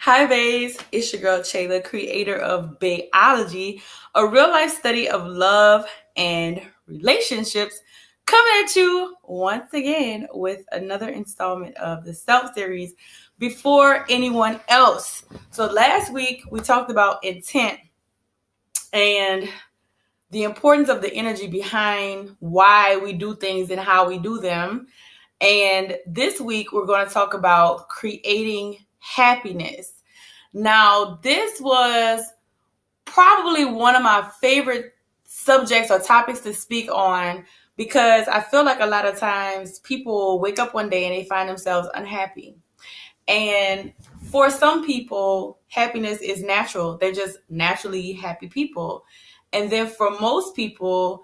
Hi, Baes. It's your girl, Chayla, creator of Baeology, a real life study of love and relationships, coming at you once again with another installment of the Self series before anyone else. So, last week we talked about intent and the importance of the energy behind why we do things and how we do them. And this week we're going to talk about creating happiness. Now, this was probably one of my favorite subjects or topics to speak on because I feel like a lot of times people wake up one day and they find themselves unhappy. And for some people, happiness is natural. They're just naturally happy people. And then for most people,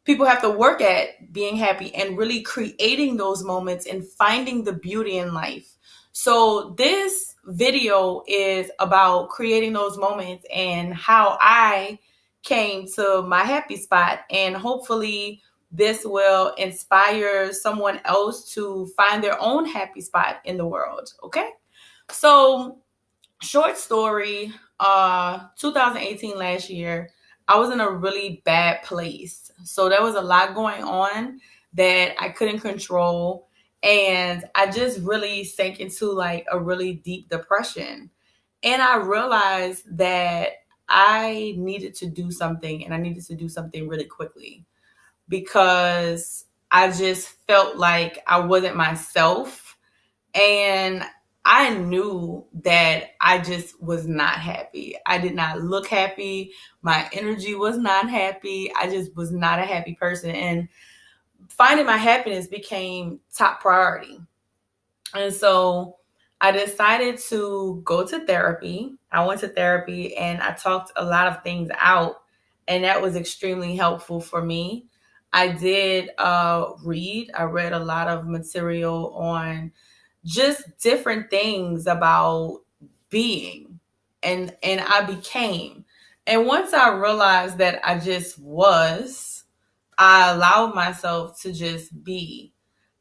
people have to work at being happy and really creating those moments and finding the beauty in life. So this video is about creating those moments and how I came to my happy spot, and hopefully this will inspire someone else to find their own happy spot in the world. Okay? So, short story, 2018, last year, I was in a really bad place. So there was a lot going on that I couldn't control. And I just really sank into like a really deep depression. And I realized that I needed to do something, and I needed to do something really quickly because I just felt like I wasn't myself. And I knew that I just was not happy. I did not look happy. My energy was not happy. I just was not a happy person. And finding my happiness became top priority. And so I decided to go to therapy. I went to therapy and I talked a lot of things out, and that was extremely helpful for me. I did read. I read a lot of material on just different things about being, and I became. And once I realized that I just was, I allowed myself to just be.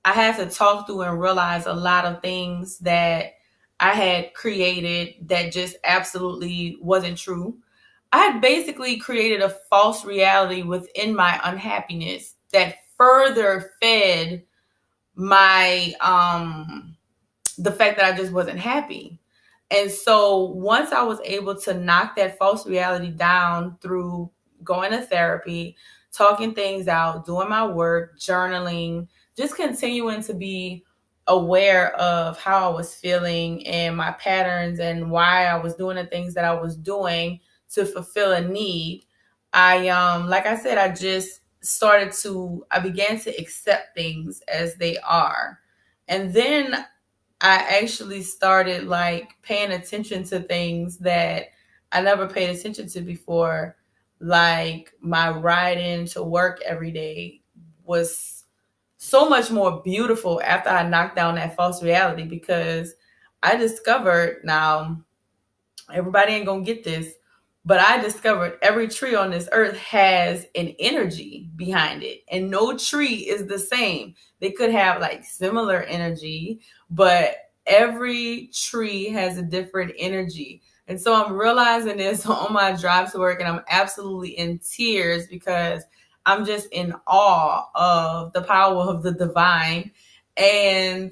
I had to talk through and realize a lot of things that I had created that just absolutely wasn't true. I had basically created a false reality within my unhappiness that further fed my the fact that I just wasn't happy. And so once I was able to knock that false reality down through going to therapy, talking things out, doing my work, journaling, just continuing to be aware of how I was feeling and my patterns and why I was doing the things that I was doing to fulfill a need, like I said, I began to accept things as they are. And then I actually started like paying attention to things that I never paid attention to before. Like my ride in to work every day was so much more beautiful after I knocked down that false reality, because I discovered, now everybody ain't gonna get this, but I discovered every tree on this earth has an energy behind it, and no tree is the same. They could have like similar energy, but every tree has a different energy. And so I'm realizing this on my drive to work, and I'm absolutely in tears because I'm just in awe of the power of the divine. And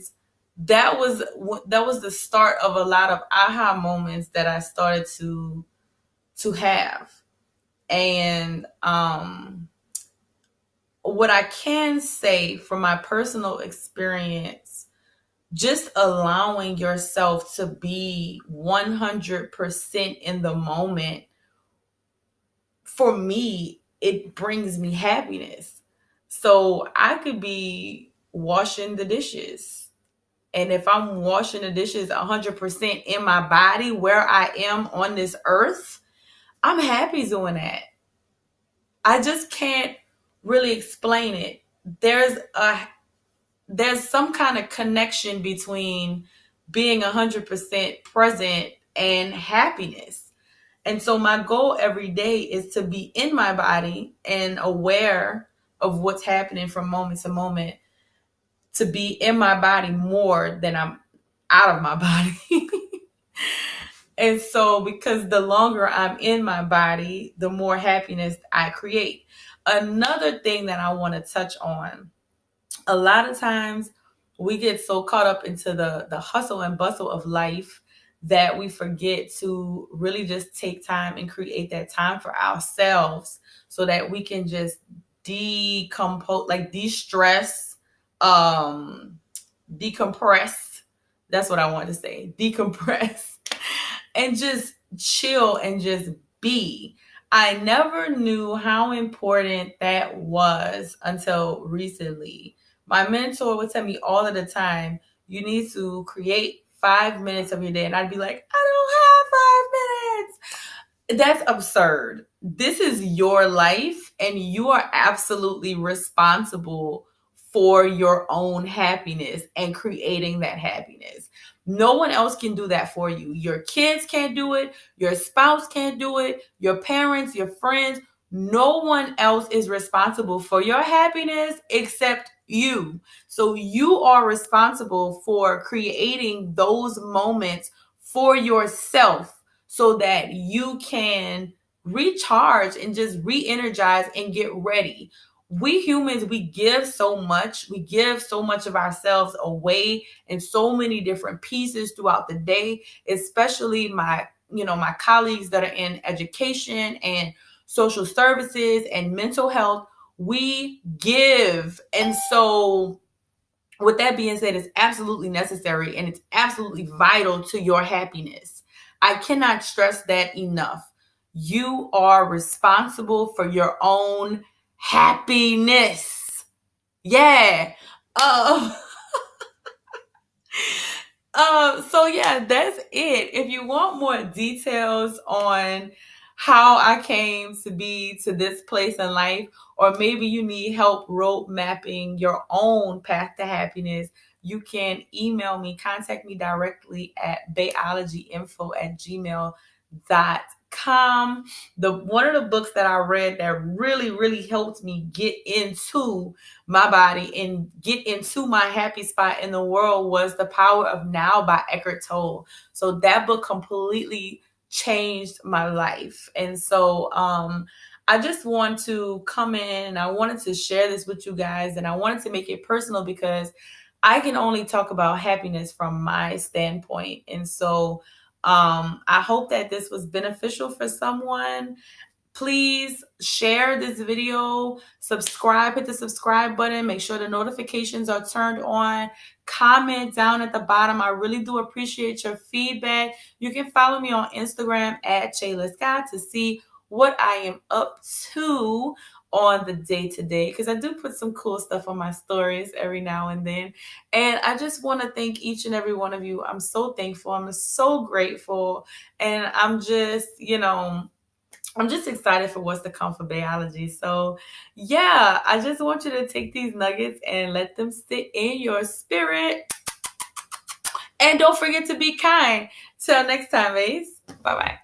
that was the start of a lot of aha moments that I started to have. And what I can say from my personal experience, just allowing yourself to be 100% in the moment, for me, it brings me happiness. So I could be washing the dishes, and if I'm washing the dishes 100% in my body where I am on this earth, I'm happy doing that. I just can't really explain it. There's a there's some kind of connection between being 100% present and happiness. And so my goal every day is to be in my body and aware of what's happening from moment to moment, to be in my body more than I'm out of my body. And so, because the longer I'm in my body, the more happiness I create. Another thing that I want to touch on, a lot of times we get so caught up into the hustle and bustle of life that we forget to really just take time and create that time for ourselves so that we can just decompose, like de-stress, decompress. That's what I want to say. Decompress and just chill and just be. I never knew how important that was until recently. My mentor would tell me all of the time, you need to create 5 minutes of your day. And I'd be like, I don't have 5 minutes. That's absurd. This is your life, and you are absolutely responsible for your own happiness and creating that happiness. No one else can do that for you. Your kids can't do it. Your spouse can't do it. Your parents, your friends, no one else is responsible for your happiness except you. So you are responsible for creating those moments for yourself so that you can recharge and just re-energize and get ready. We humans, we give so much. We give so much of ourselves away in so many different pieces throughout the day, especially my colleagues that are in education and social services and mental health. We give. And so with that being said, it's absolutely necessary and it's absolutely vital to your happiness. I cannot stress that enough. You are responsible for your own happiness. Yeah. Um, so yeah, that's it. If you want more details on how I came to be to this place in life, or maybe you need help road mapping your own path to happiness, you can email me, contact me directly at baeologyinfo@gmail.com. One of the books that I read that really helped me get into my body and get into my happy spot in the world was The Power of Now by Eckhart Tolle. So that book completely changed my life. And so I just want to come in and I wanted to share this with you guys, and I wanted to make it personal because I can only talk about happiness from my standpoint. And so I hope that this was beneficial for someone. Please share this video, subscribe, hit the subscribe button, make sure the notifications are turned on, comment down at the bottom. I really do appreciate your feedback. You can follow me on Instagram at Chayla to see what I am up to on the day-to-day, because I do put some cool stuff on my stories every now and then. And I just want to thank each and every one of you. I'm so thankful. I'm so grateful. And I'm just excited for what's to come for Baeology. So yeah, I just want you to take these nuggets and let them sit in your spirit. And don't forget to be kind. Till next time, Baes. Bye-bye.